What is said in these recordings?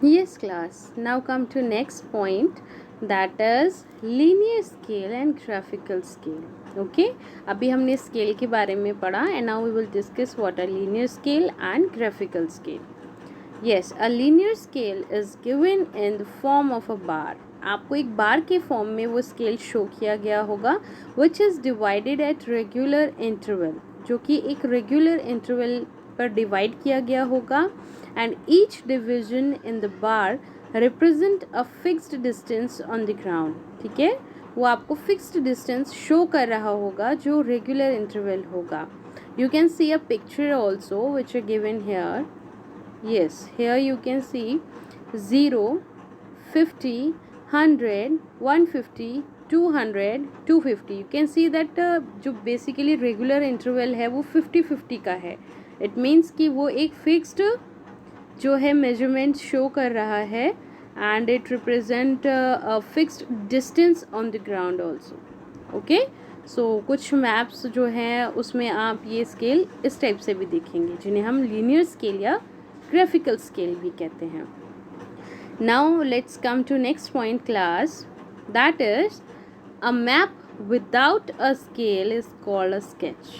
Yes, class. Now come to next point, that is linear scale and graphical scale. Okay, अभी हमने scale के बारे में पढ़ा and now we will discuss what are linear scale and graphical scale. Yes, a linear scale is given in the form of a bar. आपको एक बार के form में वो स्केल शो किया गया होगा which is divided at regular interval, जो कि एक रेगुलर इंटरवल पर डिवाइड किया गया होगा and each division in the bar represent a fixed distance on the ground. ठीक है, वो आपको fixed distance शो कर रहा होगा जो regular interval होगा. You can see a picture also which are given here. Yes, here you can see 0, 50, 100, 150, 200, 250. You can see that जो basically regular interval है वो 50-50 का है. It means कि वो एक fixed जो है मेजरमेंट शो कर रहा है and it represent a fixed distance on the ground also. Okay, so कुछ मैप्स जो हैं उसमें आप ये स्केल इस टाइप से भी देखेंगे जिन्हें हम लीनियर स्केल या ग्राफिकल स्केल भी कहते हैं. Now let's come to next point class, that is a map without a scale is called a sketch.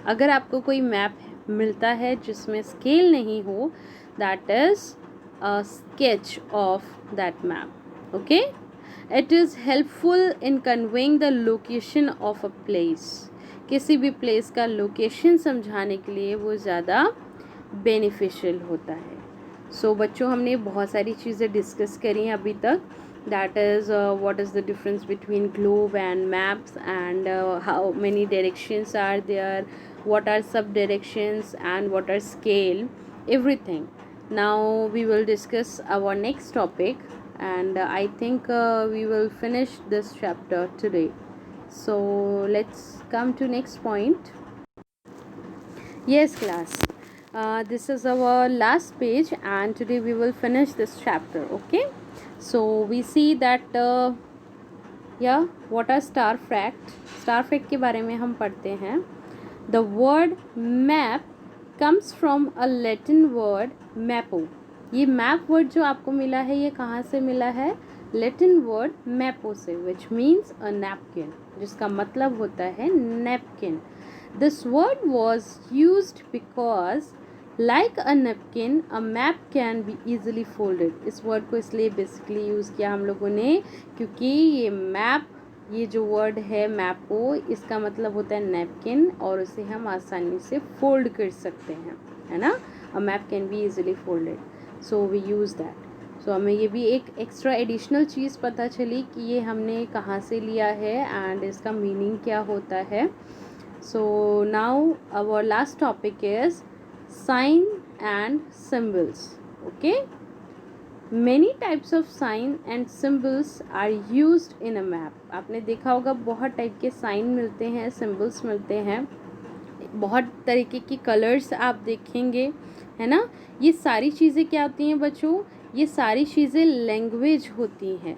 अगर आपको कोई मैप मिलता है जिसमें स्केल नहीं हो, that is a sketch of that map. Okay, it is helpful in conveying the location of a place. किसी भी प्लेस का लोकेशन समझाने के लिए वो ज़्यादा बेनिफिशियल होता है. सो बच्चों, हमने बहुत सारी चीज़ें डिस्कस करी हैं अभी तक. that is what is the difference between globe and maps and how many directions are there, what are sub directions and what are scale, everything. Now we will discuss our next topic and I think we will finish this chapter today. So let's come to next point. Yes, class. This is our last page and today we will finish this chapter. Okay, so we see that yeah, what are star fact. Star fact के बारे में हम पढ़ते हैं. The word map comes from a Latin word mappo. ये map word जो आपको मिला है ये कहाँ से मिला है? Latin word mappo से, which means a napkin, जिसका मतलब होता है napkin. This word was used because like a napkin, a map can be easily folded. इस word को इसलिए basically यूज़ किया हम लोगों ने क्योंकि ये map, ये जो वर्ड है मैपो, इसका मतलब होता है नैपकिन और उसे हम आसानी से फोल्ड कर सकते हैं, है ना. A map can be easily folded, so we use that. So हमें ये भी एक एक्स्ट्रा एडिशनल चीज़ पता चली कि ये हमने कहाँ से लिया है एंड इसका मीनिंग क्या होता है. So now our last topic is sign and symbols. Okay, Many types of sign and symbols are used in a map. आपने देखा होगा बहुत टाइप के साइन मिलते हैं, सिम्बल्स मिलते हैं, बहुत तरीके की कलर्स आप देखेंगे, है ना. ये सारी चीज़ें क्या होती हैं बच्चों? ये सारी चीज़ें लैंग्वेज होती हैं.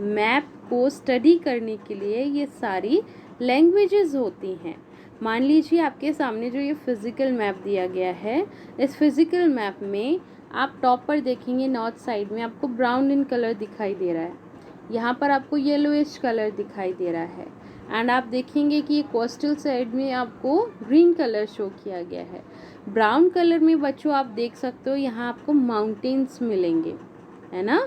मैप को स्टडी करने के लिए ये सारी लैंग्वेजेस होती हैं. मान लीजिए आपके सामने जो ये फिज़िकल मैप दिया गया है, इस फिज़िकल मैप में आप टॉप पर देखेंगे नॉर्थ साइड में आपको ब्राउन इन कलर दिखाई दे रहा है, यहाँ पर आपको येलोइश कलर दिखाई दे रहा है एंड आप देखेंगे कि कोस्टल साइड में आपको ग्रीन कलर शो किया गया है. ब्राउन कलर में बच्चों आप देख सकते हो यहाँ आपको माउंटेन्स मिलेंगे, है ना.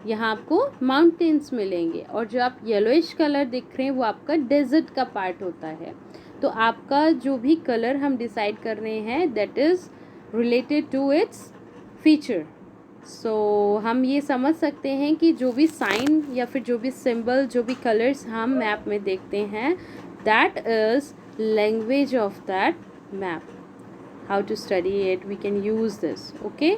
यहाँ आपको माउंटेन्स मिलेंगे और जो आप येलोइश कलर देख रहे हैं वो आपका डेजर्ट का पार्ट होता है. तो आपका जो भी कलर हम डिसाइड कर रहे हैं that is related to its feature. So हम ये समझ सकते हैं कि जो भी साइन या फिर जो भी सिंबल, जो भी कलर्स हम मैप में देखते हैं that is language of that map. How to study it, we can use this. Okay.